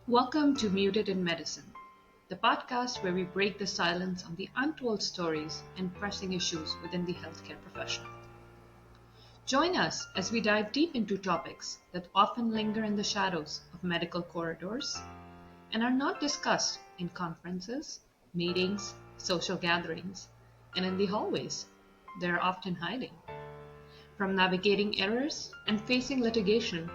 Welcome to Muted in Medicine, the podcast where we break the silence on the untold stories and pressing issues within the healthcare profession. Join us as we dive deep into topics that often linger in the shadows of medical corridors and are not discussed in conferences, meetings, social gatherings, and in the hallways. They are often hiding. From navigating errors and facing litigation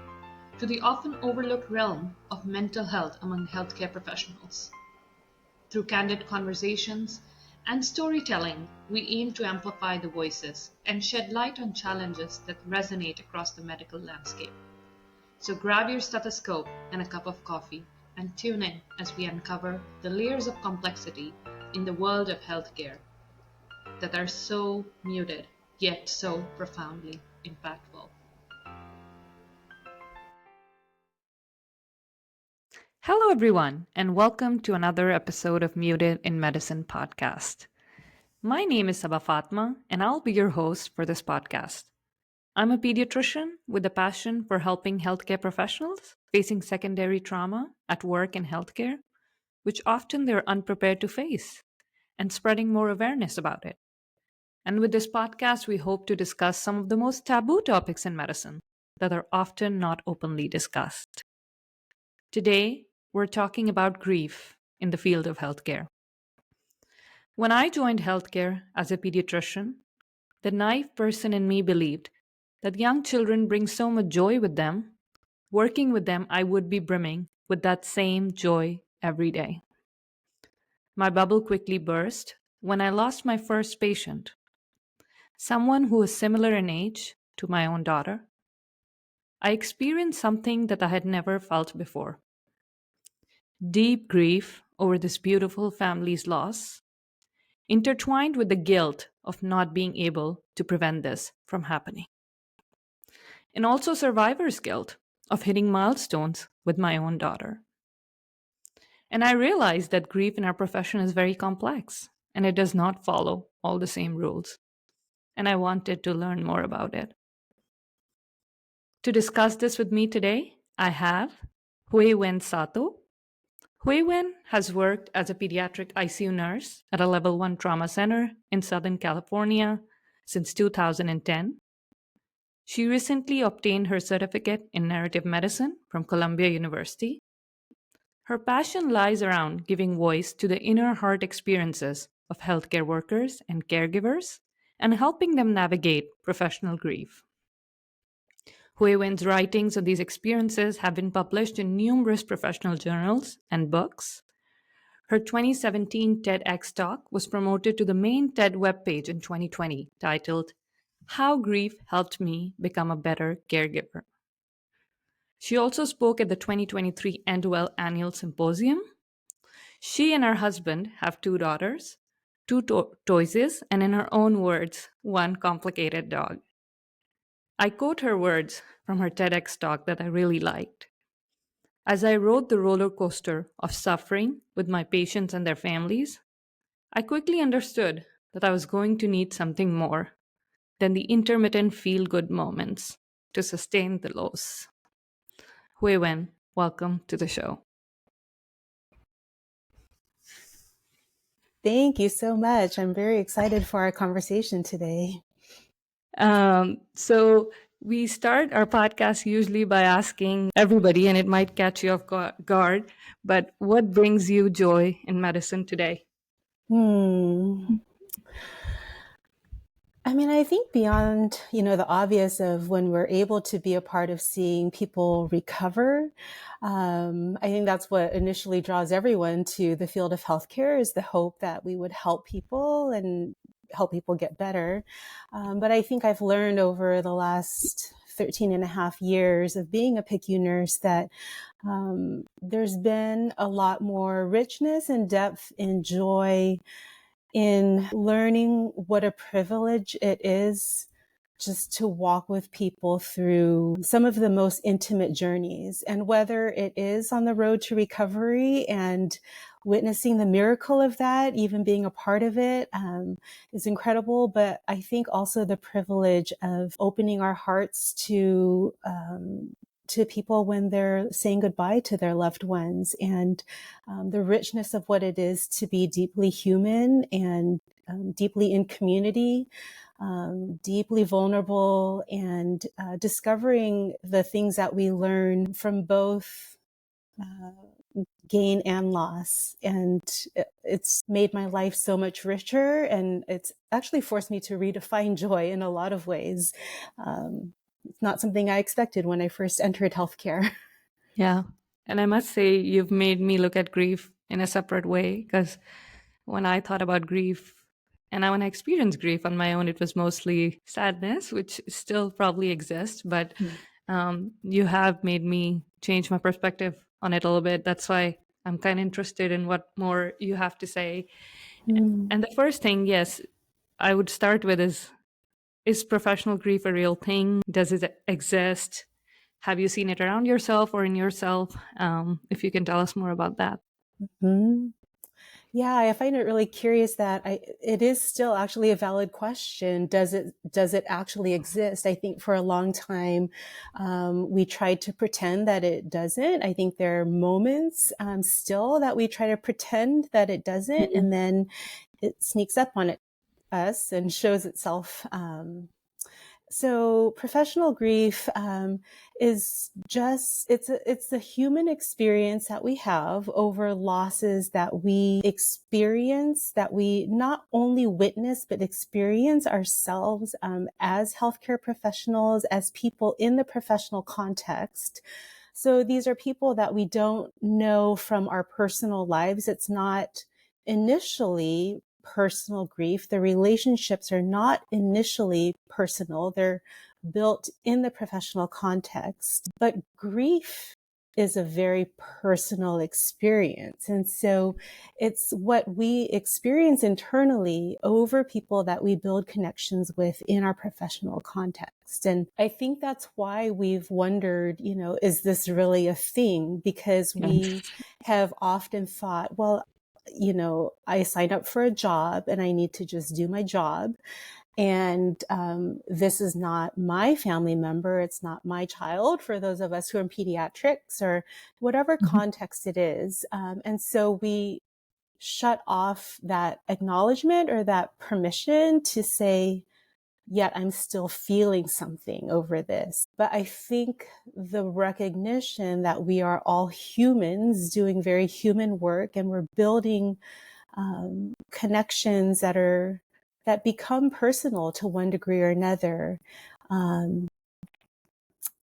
to the often overlooked realm of mental health among healthcare professionals. Through candid conversations and storytelling, we aim to amplify the voices and shed light on challenges that resonate across the medical landscape. So grab your stethoscope and a cup of coffee and tune in as we uncover the layers of complexity in the world of healthcare that are so muted yet so profoundly impactful. Hello, everyone, and welcome to another episode of Muted in Medicine podcast. My name is Saba Fatima, and I'll be your host for this podcast. I'm a pediatrician with a passion for helping healthcare professionals facing secondary trauma at work and healthcare, which often they're unprepared to face, and spreading more awareness about it. And with this podcast, we hope to discuss some of the most taboo topics in medicine that are often not openly discussed. Today, we're talking about grief in the field of healthcare. When I joined healthcare as a pediatrician, the naive person in me believed that young children bring so much joy with them. Working with them, I would be brimming with that same joy every day. My bubble quickly burst when I lost my first patient, someone who was similar in age to my own daughter. I experienced something that I had never felt before. Deep grief over this beautiful family's loss, intertwined with the guilt of not being able to prevent this from happening. And also survivor's guilt of hitting milestones with my own daughter. And I realized that grief in our profession is very complex and it does not follow all the same rules. And I wanted to learn more about it. To discuss this with me today, I have Hui-wen Sato. Hui-wen has worked as a pediatric ICU nurse at a level 1 trauma center in Southern California since 2010. She recently obtained her certificate in narrative medicine from Columbia University. Her passion lies around giving voice to the inner heart experiences of healthcare workers and caregivers and helping them navigate professional grief. Hui-wen's writings on these experiences have been published in numerous professional journals and books. Her 2017 TedX talk was promoted to the main TED webpage in 2020, titled, How Grief Helped Me Become a Better Caregiver. She also spoke at the 2023 Endwell Annual Symposium. She and her husband have 2 daughters, 2 toises, and in her own words, 1 complicated dog. I quote her words from her TEDx talk that I really liked. As I rode the roller coaster of suffering with my patients and their families, I quickly understood that I was going to need something more than the intermittent feel-good moments to sustain the lows. Hui-wen, welcome to the show. Thank you so much. I'm very excited for our conversation today. So we start our podcast usually by asking everybody, and it might catch you off guard, but what brings you joy in medicine today? I mean, I think beyond, the obvious of when we're able to be a part of seeing people recover, I think that's what initially draws everyone to the field of healthcare is the hope that we would help people and help people get better. But I think I've learned over the last 13 and a half years of being a PICU nurse that there's been a lot more richness and depth and joy in learning what a privilege it is just to walk with people through some of the most intimate journeys. And whether it is on the road to recovery and witnessing the miracle of that, even being a part of it, is incredible. But I think also the privilege of opening our hearts to to people when they're saying goodbye to their loved ones, and the richness of what it is to be deeply human and deeply in community, deeply vulnerable, and discovering the things that we learn from both gain and loss. And it's made my life so much richer, and it's actually forced me to redefine joy in a lot of ways. It's not something I expected when I first entered healthcare. Yeah. And I must say, you've made me look at grief in a separate way, because when I thought about grief and when I experienced grief on my own, it was mostly sadness, which still probably exists, but you have made me change my perspective on it a little bit. That's why I'm kind of interested in what more you have to say. Mm. And the first thing, yes, I would start with is professional grief a real thing? Does it exist? Have you seen it around yourself or in yourself? If you can tell us more about that. Mm. Yeah, I find it really curious that it is still actually a valid question. Does it actually exist? I think for a long time, we tried to pretend that it doesn't. I think there are moments still that we try to pretend that it doesn't, Mhm. and then it sneaks up on us and shows itself. So professional grief is just, it's a human experience that we have over losses that we experience, that we not only witness, but experience ourselves as healthcare professionals, as people in the professional context. So these are people that we don't know from our personal lives. It's not initially personal grief. The relationships are not initially personal. They're built in the professional context. But grief is a very personal experience. And so it's what we experience internally over people that we build connections with in our professional context. And I think that's why we've wondered, is this really a thing? Because Yeah. we have often thought, well, I signed up for a job and I need to just do my job. And this is not my family member. It's not my child, for those of us who are in pediatrics or whatever context it is. And so we shut off that acknowledgement or that permission to say, yet I'm still feeling something over this. But I think the recognition that we are all humans doing very human work, and we're building connections that become personal to one degree or another.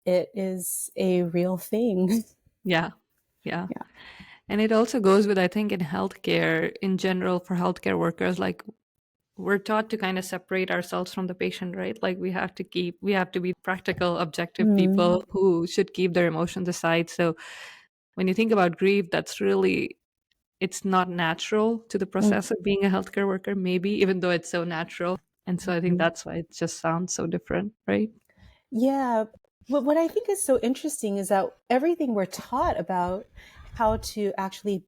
It is a real thing. Yeah. Yeah. Yeah. And it also goes with, I think, in healthcare in general, for healthcare workers, like we're taught to kind of separate ourselves from the patient, right? Like we have to be practical, objective Mm. people who should keep their emotions aside. So when you think about grief, it's not natural to the Mm. process of being a healthcare worker, maybe, even though it's so natural. And so I think Mm. that's why it just sounds so different, right? Yeah. But what I think is so interesting is that everything we're taught about how to actually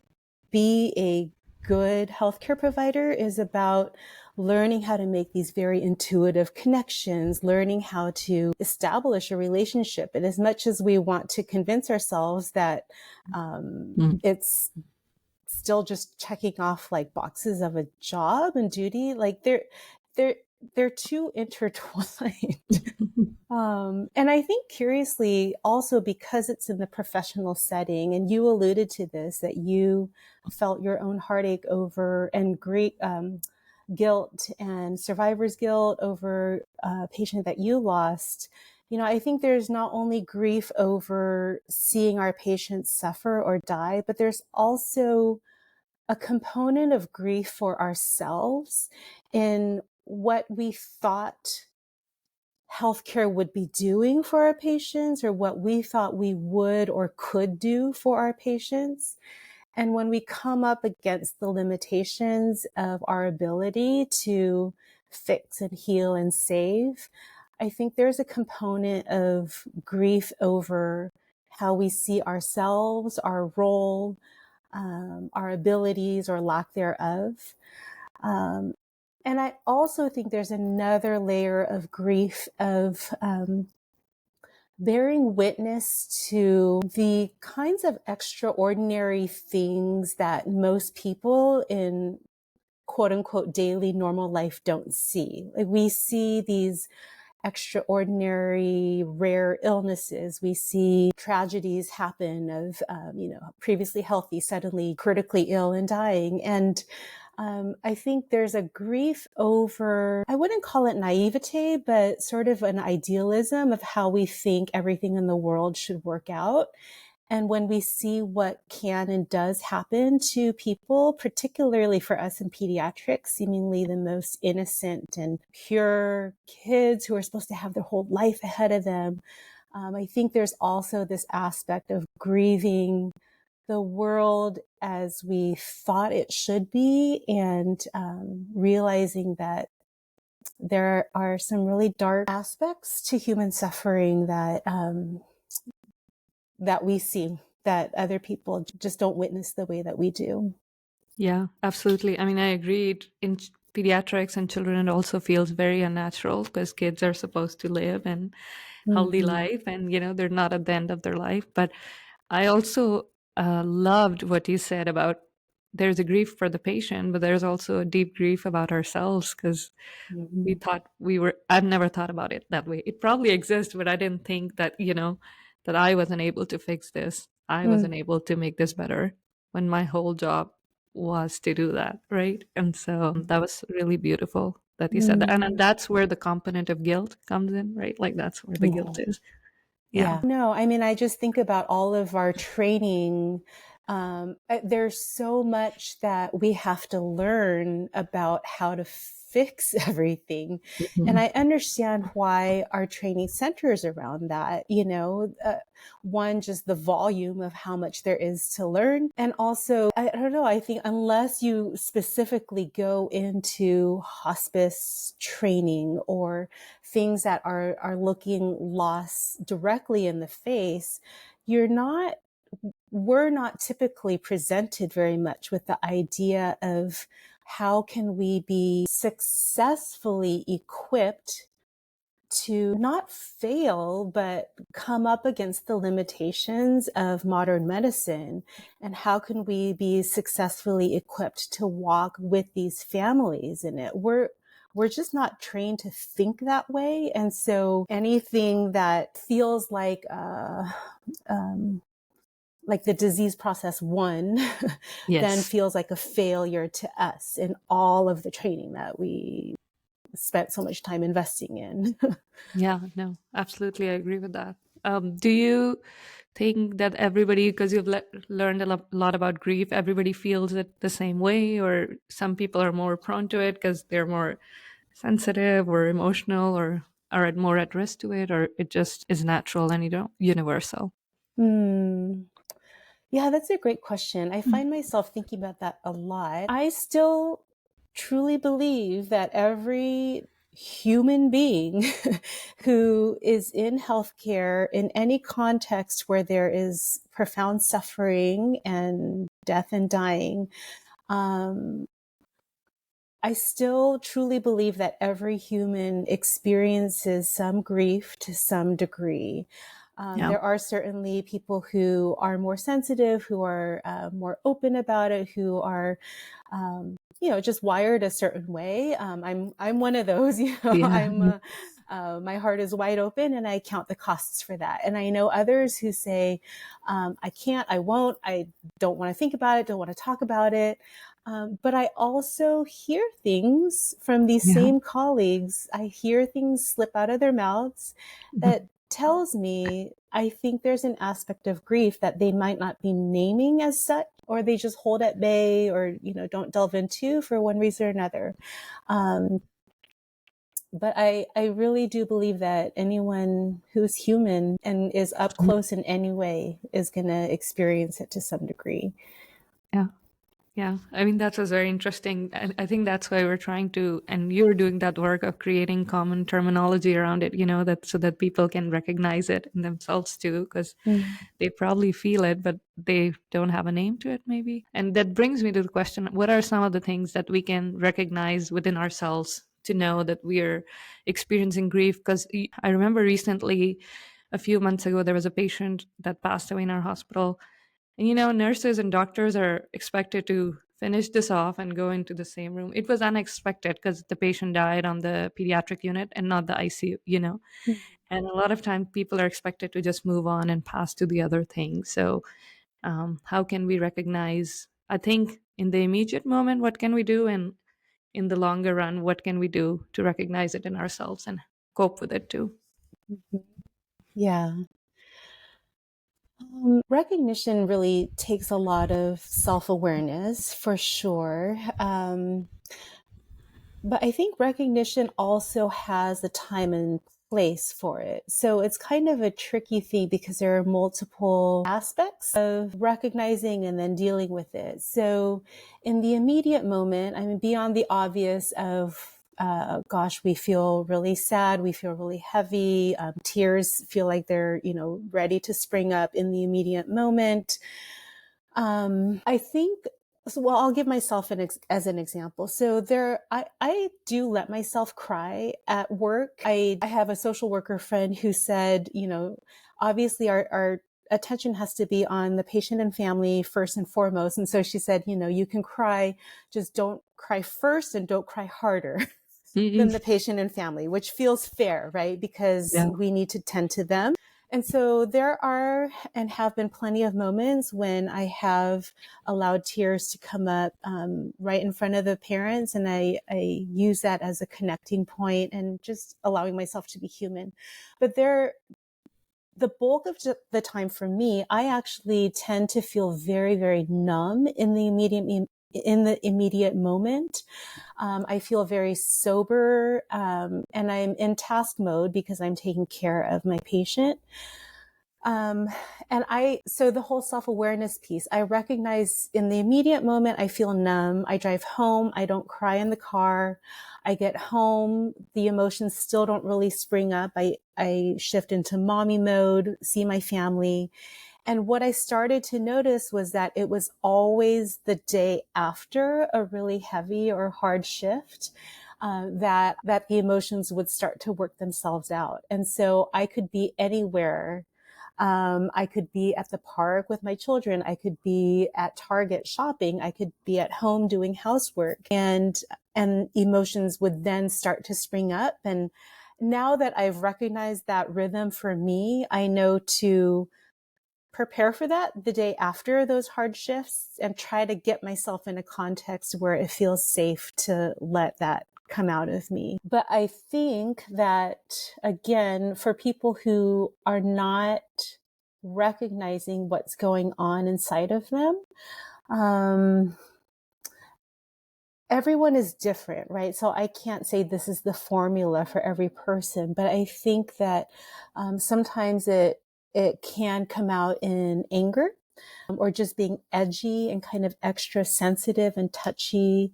be a good healthcare provider is about learning how to make these very intuitive connections, learning how to establish a relationship. And as much as we want to convince ourselves that it's still just checking off like boxes of a job and duty, like they're too intertwined. And I think curiously also because it's in the professional setting, and you alluded to this, that you felt your own heartache over and great guilt and survivor's guilt over a patient that you lost. I think there's not only grief over seeing our patients suffer or die, but there's also a component of grief for ourselves in what we thought healthcare would be doing for our patients, or what we thought we would or could do for our patients. And when we come up against the limitations of our ability to fix and heal and save, I think there's a component of grief over how we see ourselves, our role, our abilities or lack thereof. And I also think there's another layer of grief of bearing witness to the kinds of extraordinary things that most people in quote unquote daily normal life don't see. Like, we see these extraordinary rare illnesses. We see tragedies happen of, previously healthy, suddenly critically ill and dying. And I think there's a grief over, I wouldn't call it naivete, but sort of an idealism of how we think everything in the world should work out. And when we see what can and does happen to people, particularly for us in pediatrics, seemingly the most innocent and pure kids who are supposed to have their whole life ahead of them, I think there's also this aspect of grieving the world as we thought it should be, and realizing that there are some really dark aspects to human suffering that that we see that other people just don't witness the way that we do. Yeah, absolutely. I mean, I agree. In pediatrics and children, it also feels very unnatural because kids are supposed to live and healthy Mm-hmm. life, and they're not at the end of their life. But I also loved what you said about there's a grief for the patient, but there's also a deep grief about ourselves because we Mm-hmm. thought I've never thought about it that way. It probably exists, but I didn't think that, that I wasn't able to fix this. I wasn't able to make this better when my whole job was to do that. Right. And so that was really beautiful that you said that. And that's where the component of guilt comes in, right? Like that's where the guilt Yeah. is. Yeah. Yeah. No, I mean, I just think about all of our training. There's so much that we have to learn about how to fix everything. And Mhm. I understand why our training centers around that, one, just the volume of how much there is to learn. And also, I don't know, I think unless you specifically go into hospice training or things that are looking loss directly in the face, we're not typically presented very much with the idea of how can we be successfully equipped to not fail, but come up against the limitations of modern medicine. And how can we be successfully equipped to walk with these families in it? We're just not trained to think that way. And so anything that feels like the disease process one, then Yes. feels like a failure to us in all of the training that we spent so much time investing in. Yeah, no, absolutely. I agree with that. Do you think that everybody, because you've learned a lot about grief, everybody feels it the same way, or some people are more prone to it because they're more sensitive or emotional, or are more at risk to it, or it just is natural and universal? Hmm. Yeah, that's a great question. I Mm. find myself thinking about that a lot. I still truly believe that every human being who is in healthcare in any context where there is profound suffering and death and dying, um, I still truly believe that every human experiences some grief to some degree. Yeah. There are certainly people who are more sensitive, who are more open about it, who are, just wired a certain way. I'm one of those. Yeah. My heart is wide open, and I count the costs for that. And I know others who say, I can't, I won't, I don't want to think about it, don't want to talk about it. But I also hear things from these Yeah. same colleagues. I hear things slip out of their mouths that tells me I think there's an aspect of grief that they might not be naming as such, or they just hold at bay, or don't delve into for one reason or another. But I really do believe that anyone who's human and is up close in any way is going to experience it to some degree. Yeah. Yeah, I mean, that was very interesting. I think that's why we're trying to, and you're doing that work of creating common terminology around it, that so that people can recognize it in themselves too, because Mm. they probably feel it, but they don't have a name to it, maybe. And that brings me to the question, what are some of the things that we can recognize within ourselves to know that we're experiencing grief? Because I remember recently a few months ago, there was a patient that passed away in our hospital. And, nurses and doctors are expected to finish this off and go into the same room. It was unexpected because the patient died on the pediatric unit and not the ICU. And a lot of times people are expected to just move on and pass to the other thing. So, how can we recognize, I think, in the immediate moment, what can we do? And in the longer run, what can we do to recognize it in ourselves and cope with it too? Yeah. Recognition really takes a lot of self-awareness for sure. But I think recognition also has a time and place for it. So it's kind of a tricky thing because there are multiple aspects of recognizing and then dealing with it. So in the immediate moment, I mean, beyond the obvious of gosh, we feel really sad. We feel really heavy. Tears feel like they're, ready to spring up in the immediate moment. I think, so, well, I'll give myself as an example. So I do let myself cry at work. I have a social worker friend who said, obviously our attention has to be on the patient and family first and foremost. And so she said, you can cry, just don't cry first and don't cry harder than the patient and family, which feels fair, right? Because we need to tend to them. And so there are and have been plenty of moments when I have allowed tears to come up right in front of the parents. And I use that as a connecting point and just allowing myself to be human. But the bulk of the time for me, I actually tend to feel very, very numb in the immediate moment. I feel very sober, and I'm in task mode because I'm taking care of my patient. So the whole self-awareness piece, I recognize in the immediate moment, I feel numb. I drive home. I don't cry in the car. I get home. The emotions still don't really spring up. I shift into mommy mode, see my family. And what I started to notice was that it was always the day after a really heavy or hard shift, that the emotions would start to work themselves out. And so I could be anywhere. I could be at the park with my children. I could be at Target shopping. I could be at home doing housework, and emotions would then start to spring up. And now that I've recognized that rhythm for me, I know to prepare for that the day after those hard shifts and try to get myself in a context where it feels safe to let that come out of me. But I think that, again, for people who are not recognizing what's going on inside of them, everyone is different, right? So I can't say this is the formula for every person, but I think that sometimes it can come out in anger, or just being edgy and kind of extra sensitive and touchy,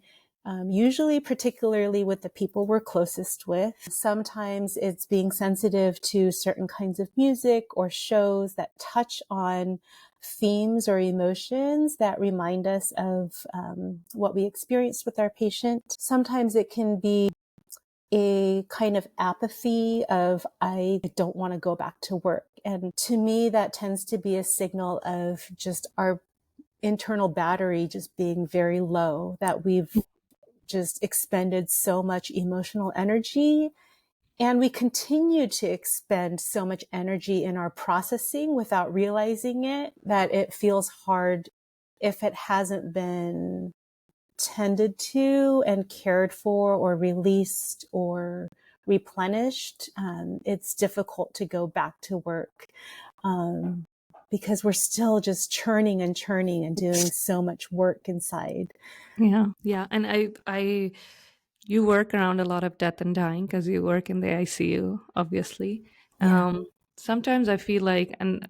usually particularly with the people we're closest with. Sometimes it's being sensitive to certain kinds of music or shows that touch on themes or emotions that remind us of what we experienced with our patient. Sometimes it can be a kind of apathy of, I don't want to go back to work. And to me, that tends to be a signal of just our internal battery just being very low, that we've just expended so much emotional energy. And we continue to expend so much energy in our processing without realizing it, that it feels hard if it hasn't been tended to and cared for or released or replenished. It's difficult to go back to work because we're still just churning and doing so much work inside. Yeah. And you work around a lot of death and dying because you work in the ICU, obviously. Yeah. Sometimes I feel like, and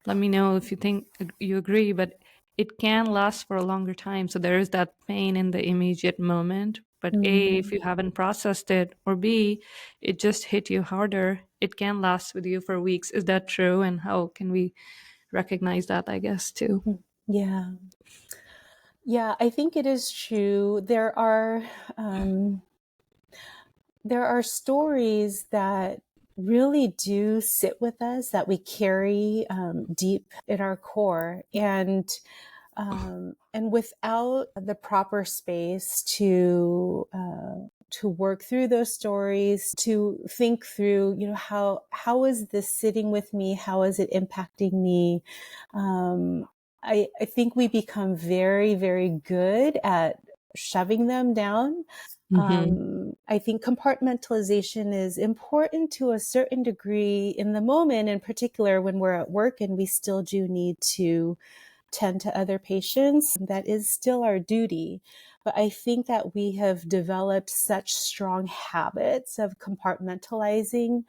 let me know if you think you agree, but it can last for a longer time. So there is that pain in the immediate moment. But A, if you haven't processed it, or B, it just hit you harder, it can last with you for weeks. Is that true? And how can we recognize that, I guess, too? Yeah. Yeah, I think it is true. There are stories that really do sit with us, that we carry deep in our core. And without the proper space to work through those stories, to think through, how is this sitting with me? How is it impacting me? I think we become very, very good at shoving them down. I think compartmentalization is important to a certain degree in the moment, in particular when we're at work and we still do need to tend to other patients. That is still our duty. But I think that we have developed such strong habits of compartmentalizing.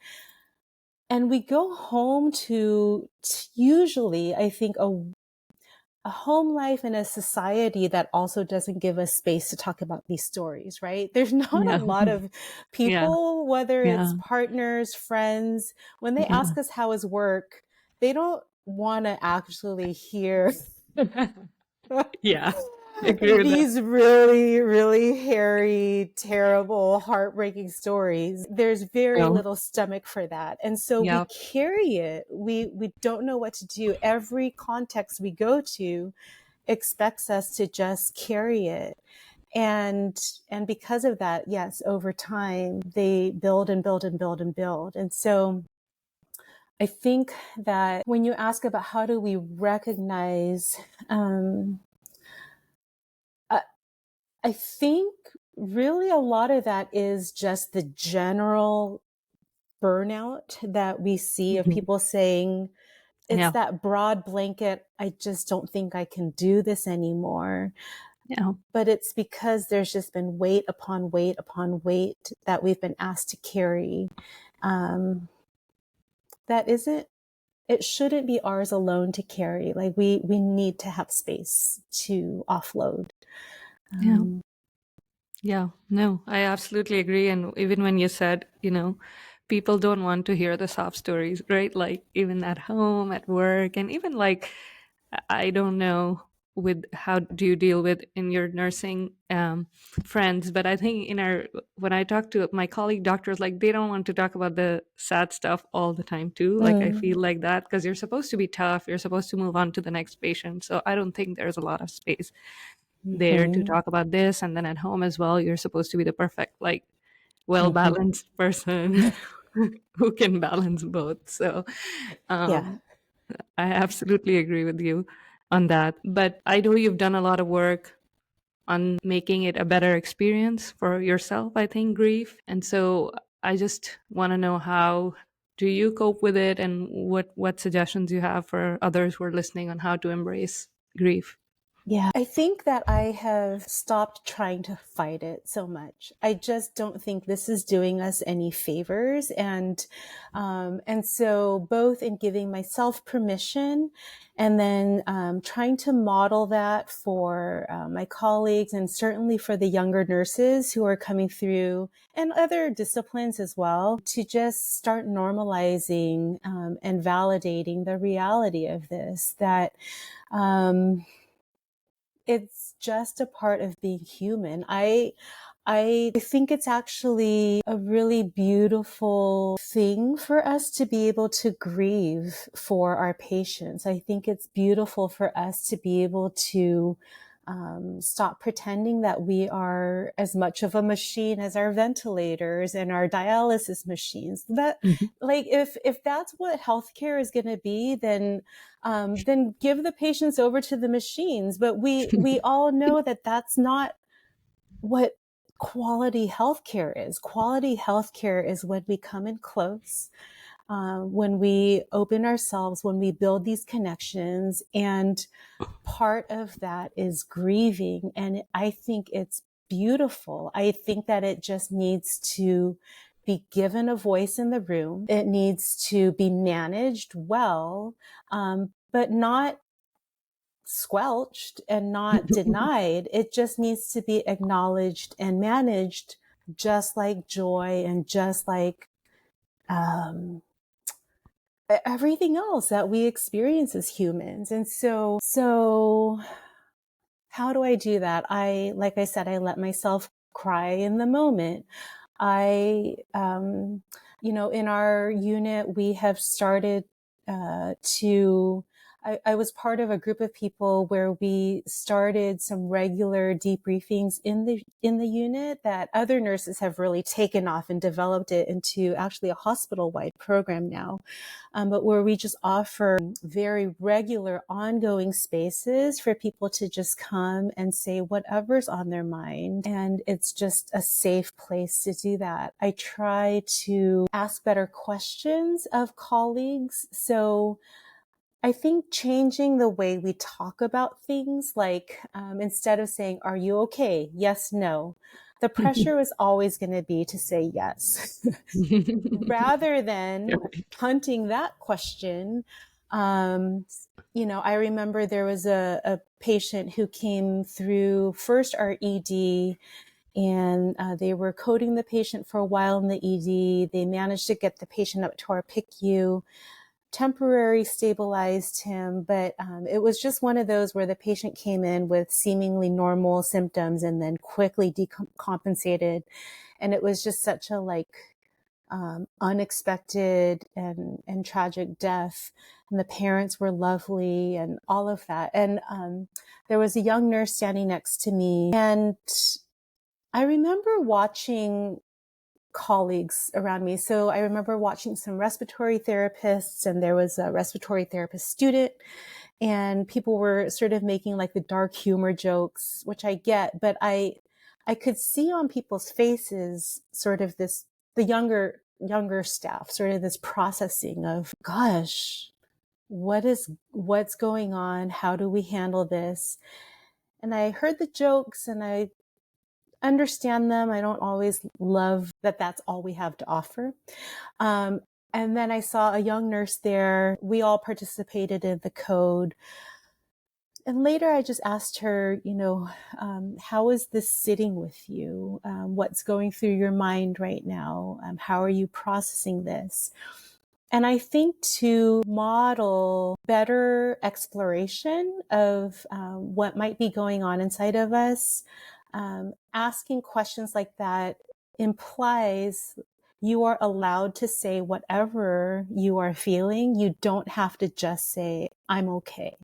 And we go home to usually, I think, a home life in a society that also doesn't give us space to talk about these stories, right? There's not a Yeah. lot of Yeah. people, whether Yeah. it's partners, friends, when they Yeah. ask us how is work, they don't want to actually hear Yeah. I agree with that. these really, really hairy, terrible, heartbreaking stories. There's very No. little stomach for that. And so we Yeah. carry it. We don't know what to do. Every context we go to expects us to just carry it. And because of that, yes, over time, they build and build and build and build. And so I think that when you ask about how do we recognize, I think really a lot of that is just the general burnout that we see of people saying, it's Yeah. that broad blanket, I just don't think I can do this anymore. Yeah. But it's because there's just been weight upon weight upon weight that we've been asked to carry. That isn't, it shouldn't be ours alone to carry. Like we need to have space to offload. Yeah. Yeah, no, I absolutely agree. And even when you said, people don't want to hear the sob stories, right? Like even at home, at work, and even like, I don't know with how do you deal with in your nursing friends, but I think when I talk to my colleague doctors, like they don't want to talk about the sad stuff all the time too. Like I feel like that because you're supposed to be tough, you're supposed to move on to the next patient. So I don't think there's a lot of space there to talk about this. And then at home as well, you're supposed to be the perfect, like, well balanced person who can balance both. So Yeah. I absolutely agree with you on that. But I know you've done a lot of work on making it a better experience for yourself, I think, grief. And so I just want to know, how do you cope with it, and what suggestions you have for others who are listening on how to embrace grief? Yeah, I think that I have stopped trying to fight it so much. I just don't think this is doing us any favors. And so both in giving myself permission and then trying to model that for my colleagues and certainly for the younger nurses who are coming through and other disciplines as well, to just start normalizing and validating the reality of this, that it's just a part of being human. I think it's actually a really beautiful thing for us to be able to grieve for our patients. I think it's beautiful for us to be able to stop pretending that we are as much of a machine as our ventilators and our dialysis machines. That, like, if that's what healthcare is going to be, then give the patients over to the machines. But we all know that that's not what quality healthcare is. Quality healthcare is when we come in close, when we open ourselves, when we build these connections. And part of that is grieving. And I think it's beautiful. I think that it just needs to be given a voice in the room. It needs to be managed well, but not squelched and not denied. It just needs to be acknowledged and managed, just like joy and just like everything else that we experience as humans. And so how do I do that? Like I said, I let myself cry in the moment. I In our unit, we have started I was part of a group of people where we started some regular debriefings in the unit that other nurses have really taken off and developed it into actually a hospital-wide program now. But where we just offer very regular ongoing spaces for people to just come and say whatever's on their mind. And it's just a safe place to do that. I try to ask better questions of colleagues. So I think changing the way we talk about things, like instead of saying, "Are you okay?" Yes, no. The pressure was always going to be to say yes. Rather than hunting that question. I remember there was a patient who came through first our ED, and they were coding the patient for a while in the ED. They managed to get the patient up to our PICU, temporary stabilized him, but it was just one of those where the patient came in with seemingly normal symptoms and then quickly decompensated. And it was just such a unexpected and tragic death. And the parents were lovely and all of that. And there was a young nurse standing next to me. And I remember watching colleagues around me. So I remember watching some respiratory therapists, and there was a respiratory therapist student, and people were sort of making like the dark humor jokes, which I get, but I could see on people's faces sort of the younger staff, sort of this processing of, gosh, what's going on? How do we handle this? And I heard the jokes and I understand them. I don't always love that that's all we have to offer. And then I saw a young nurse there. We all participated in the code. And later I just asked her, how is this sitting with you? What's going through your mind right now? How are you processing this? And I think to model better exploration of what might be going on inside of us, asking questions like that implies you are allowed to say whatever you are feeling. You don't have to just say, "I'm okay."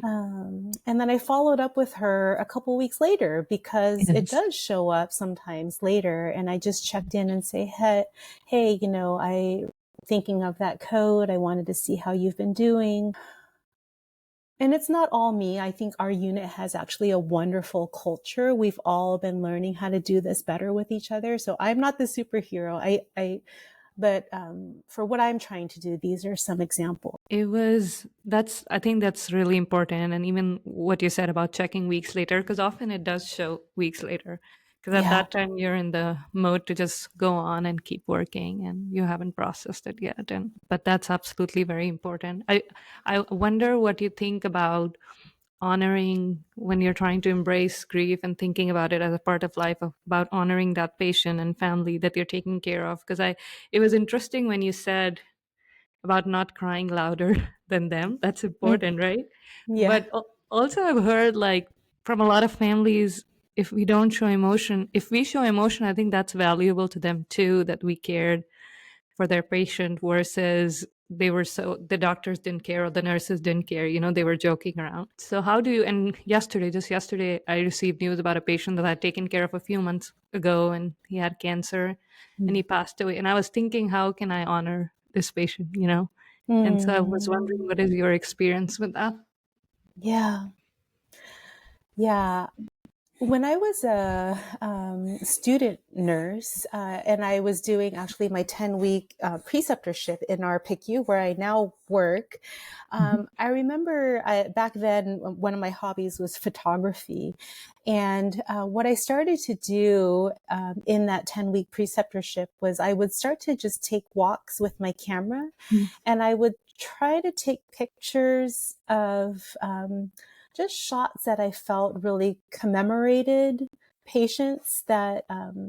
And then I followed up with her a couple weeks later because it does show up sometimes later. And I just checked in and say, hey, I thinking of that code. I wanted to see how you've been doing. And it's not all me. I think our unit has actually a wonderful culture. We've all been learning how to do this better with each other. So I'm not the superhero. But for what I'm trying to do, these are some examples. I think that's really important. And even what you said about checking weeks later, because often it does show weeks later. Because at that time you're in the mode to just go on and keep working and you haven't processed it yet. But that's absolutely very important. I wonder what you think about honoring when you're trying to embrace grief and thinking about it as a part of life, about honoring that patient and family that you're taking care of. Because it was interesting when you said about not crying louder than them. That's important, right? Yeah. But also I've heard from a lot of families, if we show emotion, I think that's valuable to them too, that we cared for their patient versus the doctors didn't care or the nurses didn't care, they were joking around. So and just yesterday, I received news about a patient that I had taken care of a few months ago, and he had cancer and he passed away. And I was thinking, how can I honor this patient, And so I was wondering, what is your experience with that? Yeah. When I was a student nurse, and I was doing actually my 10-week preceptorship in our PICU where I now work, I remember back then one of my hobbies was photography. And what I started to do in that 10-week preceptorship was I would start to just take walks with my camera, and I would try to take pictures of just shots that I felt really commemorated patients that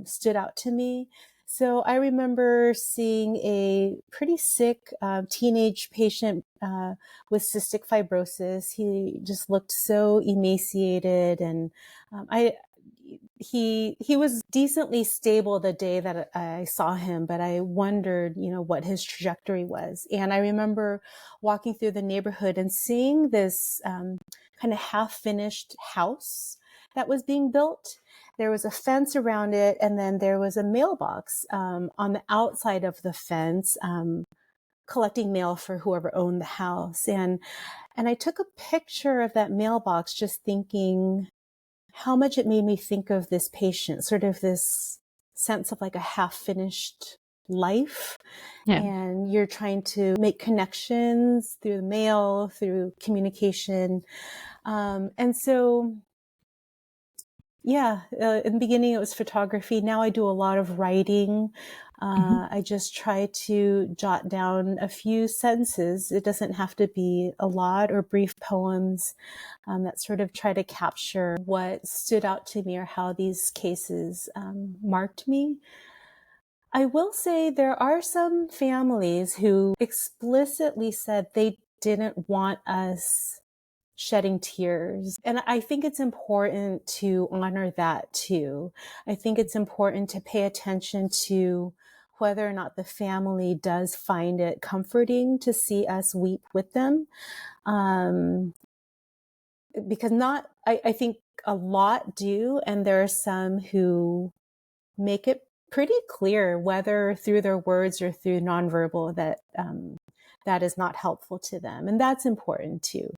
stood out to me. So I remember seeing a pretty sick teenage patient with cystic fibrosis. He just looked so emaciated, and he was decently stable the day that I saw him, but I wondered, what his trajectory was. And I remember walking through the neighborhood and seeing this kind of half-finished house that was being built. There was a fence around it, and then there was a mailbox on the outside of the fence, collecting mail for whoever owned the house. And I took a picture of that mailbox, just thinking how much it made me think of this patient, sort of this sense of like a half-finished life. Yeah. And you're trying to make connections through the mail, through communication. And so, in the beginning it was photography. Now I do a lot of writing. I just try to jot down a few sentences. It doesn't have to be a lot, or brief poems that sort of try to capture what stood out to me or how these cases marked me. I will say there are some families who explicitly said they didn't want us shedding tears. And I think it's important to honor that too. I think it's important to pay attention to whether or not the family does find it comforting to see us weep with them. Because I think a lot do, and there are some who make it pretty clear, whether through their words or through nonverbal, that that is not helpful to them. And that's important too.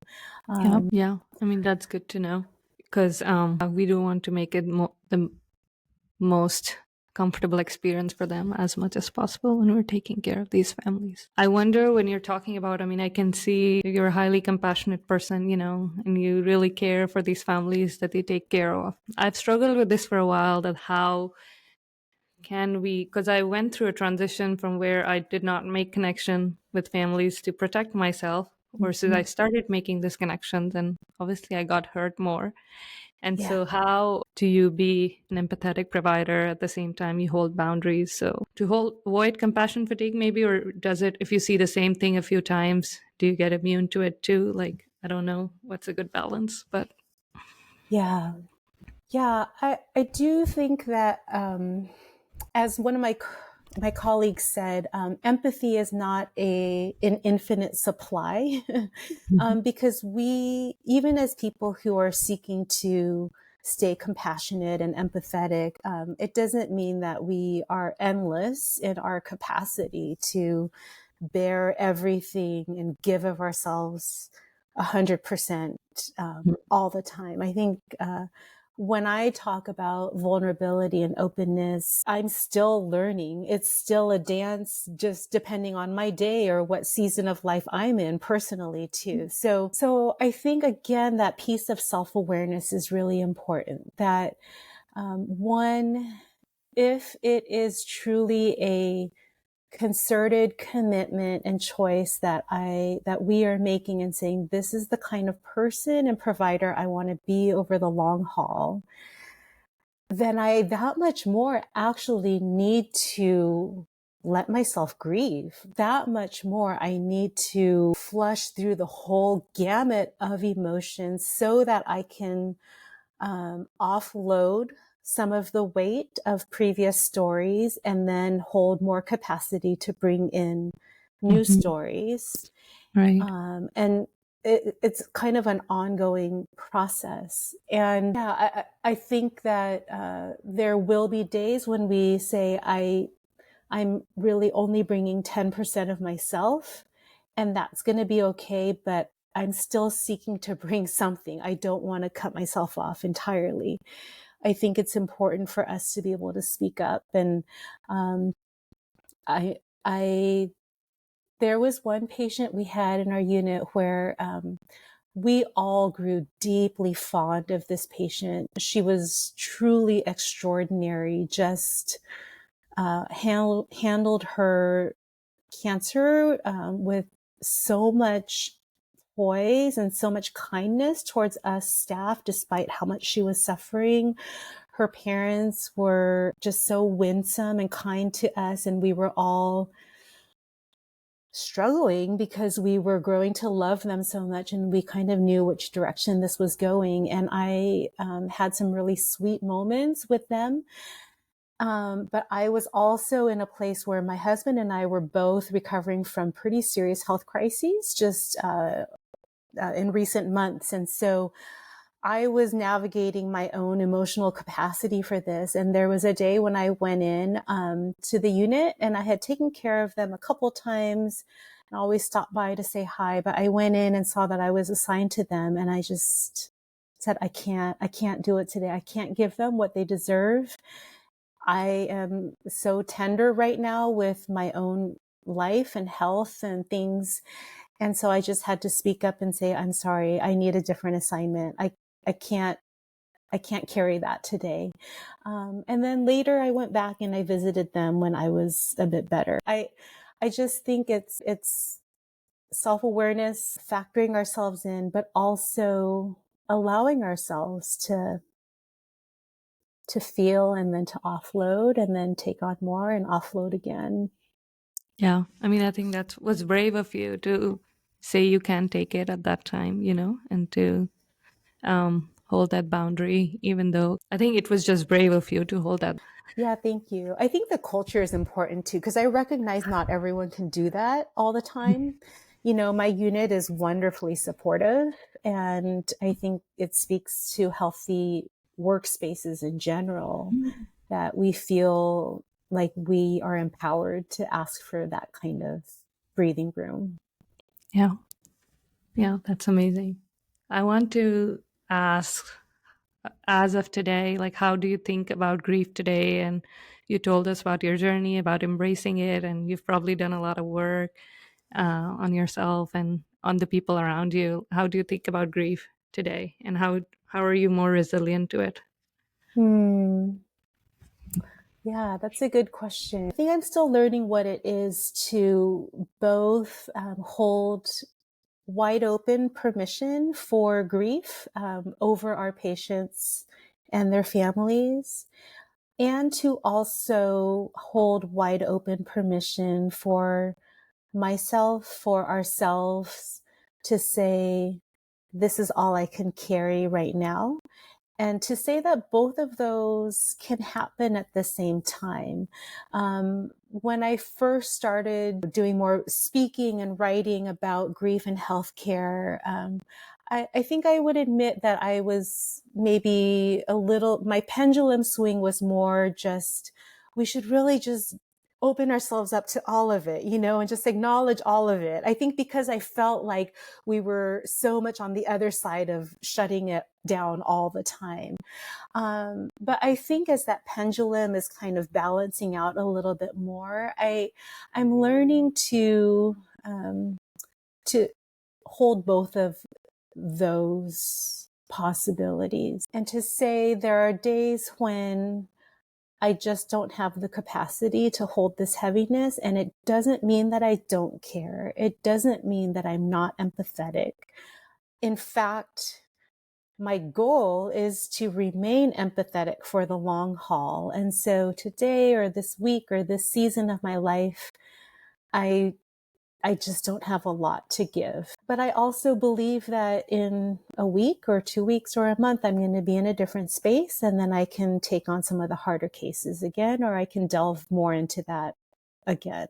Yeah. I mean, that's good to know, because we do want to make it the most comfortable experience for them as much as possible when we're taking care of these families. I wonder, when you're talking about, I can see you're a highly compassionate person, and you really care for these families that they take care of. I've struggled with this for a while, that how can we, because I went through a transition from where I did not make connection with families to protect myself, versus I started making this connection, and obviously I got hurt more. And so how do you be an empathetic provider at the same time you hold boundaries? So to avoid compassion fatigue maybe, or does it, if you see the same thing a few times, do you get immune to it too? Like, I don't know what's a good balance, but. Yeah, I do think that, as one of my colleagues said, empathy is not an infinite supply, because we, even as people who are seeking to stay compassionate and empathetic, it doesn't mean that we are endless in our capacity to bear everything and give of ourselves 100% all the time. I think when I talk about vulnerability and openness, I'm still learning. It's still a dance, just depending on my day or what season of life I'm in personally too. So I think, again, that piece of self-awareness is really important. That one, if it is truly a concerted commitment and choice that we are making, and saying, this is the kind of person and provider I want to be over the long haul, then I that much more actually need to let myself grieve. That much more I need to flush through the whole gamut of emotions so that I can offload some of the weight of previous stories, and then hold more capacity to bring in new stories. Right. And it's kind of an ongoing process. And I think that there will be days when we say, I'm really only bringing 10% of myself, and that's going to be okay, but I'm still seeking to bring something. I don't want to cut myself off entirely. I think it's important for us to be able to speak up. And there was one patient we had in our unit where we all grew deeply fond of this patient. She was truly extraordinary, just handled her cancer with so much poise and so much kindness towards us staff, despite how much she was suffering. Her parents were just so winsome and kind to us, and we were all struggling because we were growing to love them so much, and we kind of knew which direction this was going. And I had some really sweet moments with them. But I was also in a place where my husband and I were both recovering from pretty serious health crises just in recent months. And so I was navigating my own emotional capacity for this. And there was a day when I went in to the unit, and I had taken care of them a couple times and always stopped by to say hi. But I went in and saw that I was assigned to them, and I just said, I can't do it today. I can't give them what they deserve. I am so tender right now with my own life and health and things. And so I just had to speak up and say, I'm sorry, I need a different assignment. I can't carry that today. And then later I went back and I visited them when I was a bit better. I just think it's self-awareness, factoring ourselves in, but also allowing ourselves to feel, and then to offload, and then take on more and offload again. Yeah. I mean, I think that was brave of you to say you can't take it at that time, and to hold that boundary, even though I think it was just brave of you to hold that. Yeah, thank you. I think the culture is important too, because I recognize not everyone can do that all the time. My unit is wonderfully supportive, and I think it speaks to healthy workspaces in general that we feel like we are empowered to ask for that kind of breathing room. Yeah. Yeah, that's amazing. I want to ask, as of today, like, how do you think about grief today? And you told us about your journey, about embracing it, and you've probably done a lot of work on yourself and on the people around you. How do you think about grief today, and how are you more resilient to it? Yeah, that's a good question. I think I'm still learning what it is to both hold wide open permission for grief over our patients and their families, and to also hold wide open permission for myself, for ourselves, to say, this is all I can carry right now. And to say that both of those can happen at the same time. When I first started doing more speaking and writing about grief and healthcare, I think I would admit that I was maybe my pendulum swing was more just, we should really just open ourselves up to all of it, and just acknowledge all of it. I think because I felt like we were so much on the other side of shutting it down all the time. But I think as that pendulum is kind of balancing out a little bit more, I'm learning to hold both of those possibilities, and to say there are days when I just don't have the capacity to hold this heaviness. And it doesn't mean that I don't care. It doesn't mean that I'm not empathetic. In fact, my goal is to remain empathetic for the long haul. And so today, or this week, or this season of my life, I just don't have a lot to give. But I also believe that in a week or 2 weeks or a month, I'm going to be in a different space, and then I can take on some of the harder cases again, or I can delve more into that again.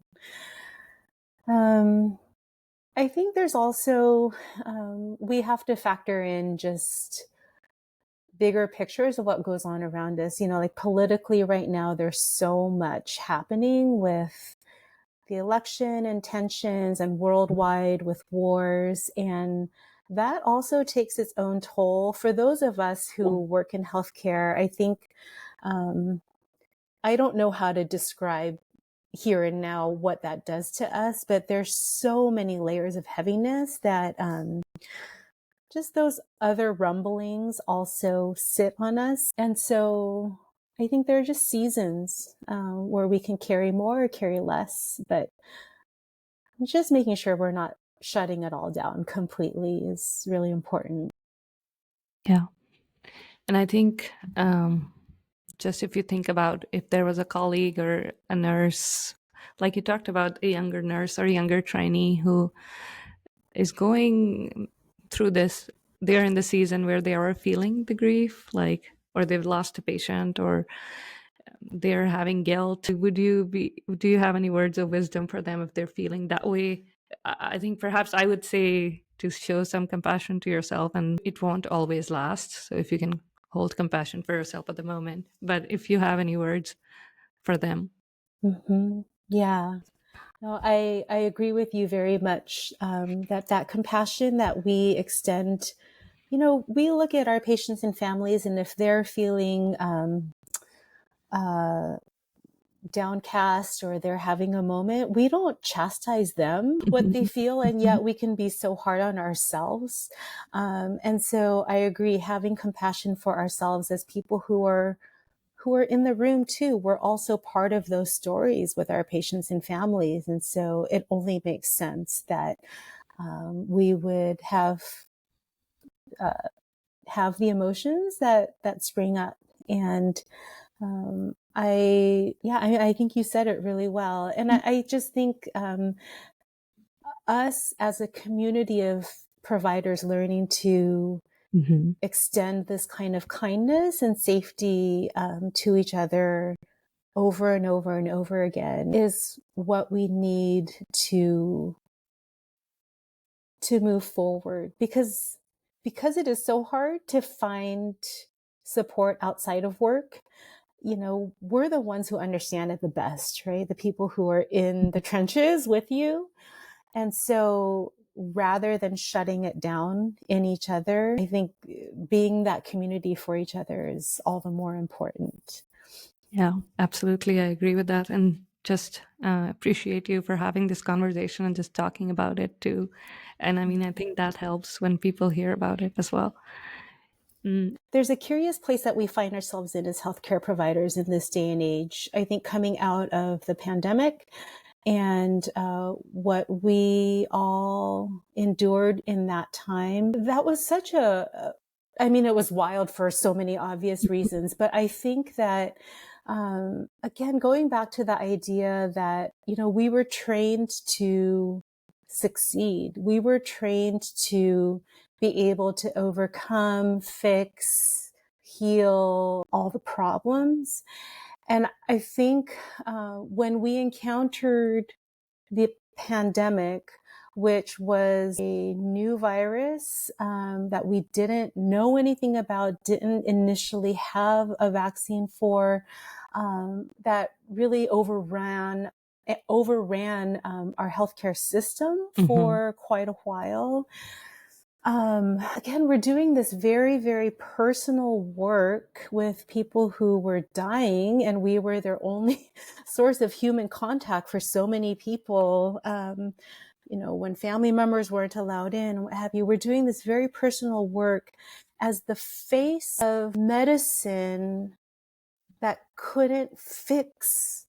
I think there's also, we have to factor in just bigger pictures of what goes on around us. Like politically right now, there's so much happening with the election and tensions, and worldwide with wars. And that also takes its own toll. For those of us who work in healthcare, I think, I don't know how to describe here and now what that does to us, but there's so many layers of heaviness that just those other rumblings also sit on us. And so I think there are just seasons where we can carry more or carry less, but just making sure we're not shutting it all down completely is really important. Yeah. And I think just if you think about if there was a colleague or a nurse like you talked about, a younger nurse or a younger trainee who is going through this. They're in the season where they are feeling the grief, like, or they've lost a patient, or they're having guilt. Do you have any words of wisdom for them if they're feeling that way? I think perhaps I would say to show some compassion to yourself, and it won't always last. So if you can hold compassion for yourself at the moment, but if you have any words for them. Mm-hmm. Yeah. No, I agree with you very much, that compassion that we extend, we look at our patients and families, and if they're feeling downcast or they're having a moment, we don't chastise them what they feel, and yet we can be so hard on ourselves. And so I agree, having compassion for ourselves as people who are in the room too. We're also part of those stories with our patients and families. And so it only makes sense that we would have the emotions that spring up. And I think you said it really well. And I just think us as a community of providers learning to extend this kind of kindness and safety to each other over and over and over again is what we need to move forward, because it is so hard to find support outside of work. We're the ones who understand it the best, right? The people who are in the trenches with you. And so rather than shutting it down in each other, I think being that community for each other is all the more important. Yeah, absolutely. I agree with that. And just appreciate you for having this conversation and just talking about it too. And I mean, I think that helps when people hear about it as well. There's a curious place that we find ourselves in as healthcare providers in this day and age. I think coming out of the pandemic and what we all endured in that time, that was such it was wild for so many obvious reasons, but I think that again, going back to the idea that, we were trained to succeed. We were trained to be able to overcome, fix, heal all the problems. And I think when we encountered the pandemic, which was a new virus that we didn't know anything about, didn't initially have a vaccine for, that really overran our healthcare system for quite a while. Again, we're doing this very, very personal work with people who were dying, and we were their only source of human contact for so many people. When family members weren't allowed in, what have you, we're doing this very personal work as the face of medicine that couldn't fix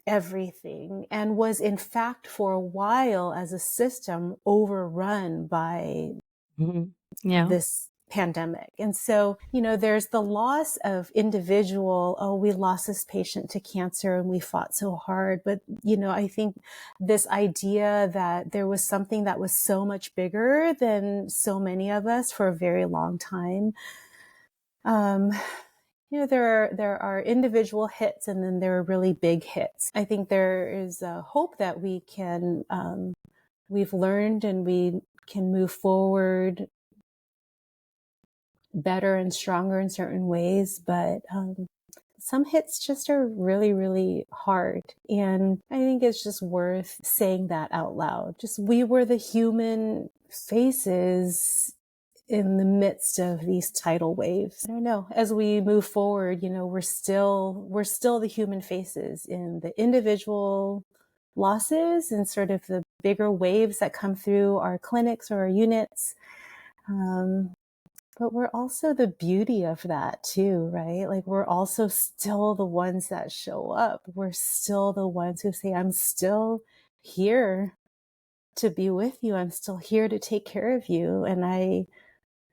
everything, and was in fact for a while as a system overrun by this pandemic. And so, there's the loss of individual, we lost this patient to cancer and we fought so hard. But, I think this idea that there was something that was so much bigger than so many of us for a very long time. There are individual hits, and then there are really big hits. I think there is a hope that we can, we've learned and we can move forward better and stronger in certain ways, but some hits just are really, really hard. And I think it's just worth saying that out loud. Just, we were the human faces in the midst of these tidal waves. I don't know, as we move forward, we're still the human faces in the individual losses and sort of the bigger waves that come through our clinics or our units. But we're also the beauty of that too, right? Like, we're also still the ones that show up. We're still the ones who say, I'm still here to be with you. I'm still here to take care of you. And I'm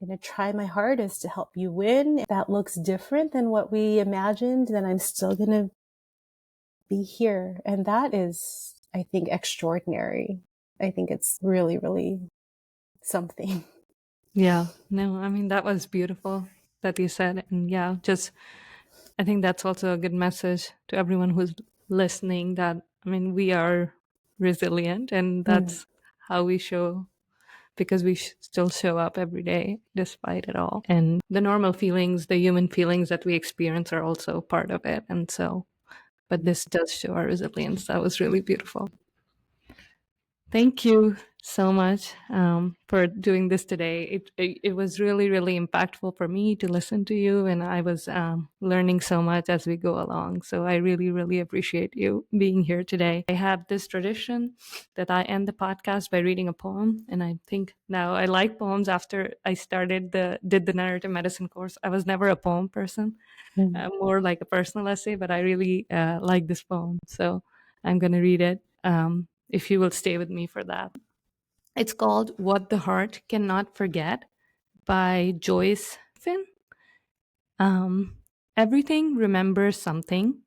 going to try my hardest to help you win. If that looks different than what we imagined, then I'm still going to be here. And that is, I think, extraordinary. I think it's really, really something. Yeah, no, I mean, that was beautiful that you said. And yeah, just I think that's also a good message to everyone who's listening that, I mean, we are resilient and Mm. that's how we show, because we still show up every day despite it all. And the normal feelings, the human feelings that we experience are also part of it. And so, but this does show our resilience. That was really beautiful. Thank you so much for doing this today. It was really, really impactful for me to listen to you, and I was learning so much as we go along. So I really, really appreciate you being here today. I have this tradition that I end the podcast by reading a poem, and I think now I like poems. After I did the narrative medicine course, I was never a poem person, more like a personal essay, but I really like this poem, so I'm going to read it. If you will stay with me for that. It's called What the Heart Cannot Forget by Joyce Finn. Everything remembers something,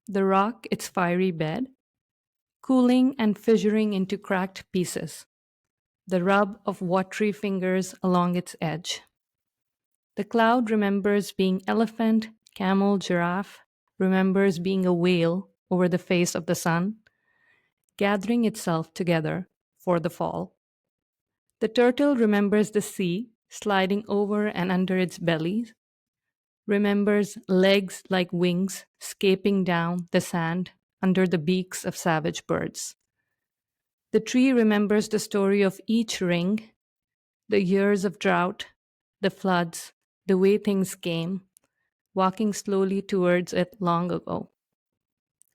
the rock its fiery bed, cooling and fissuring into cracked pieces, the rub of watery fingers along its edge. The cloud remembers being elephant, camel, giraffe, remembers being a whale over the face of the sun, gathering itself together for the fall. The turtle remembers the sea sliding over and under its belly, remembers legs like wings scaping down the sand under the beaks of savage birds. The tree remembers the story of each ring, the years of drought, the floods, the way things came, walking slowly towards it long ago.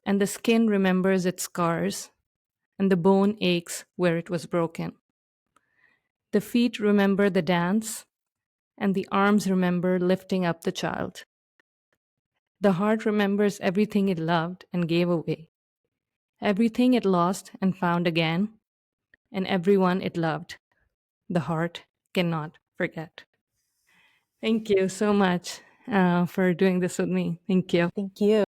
And the skin remembers its scars, and the bone aches where it was broken. The feet remember the dance, and the arms remember lifting up the child. The heart remembers everything it loved and gave away, everything it lost and found again, and everyone it loved. The heart cannot forget. Thank you so much for doing this with me. Thank you. Thank you.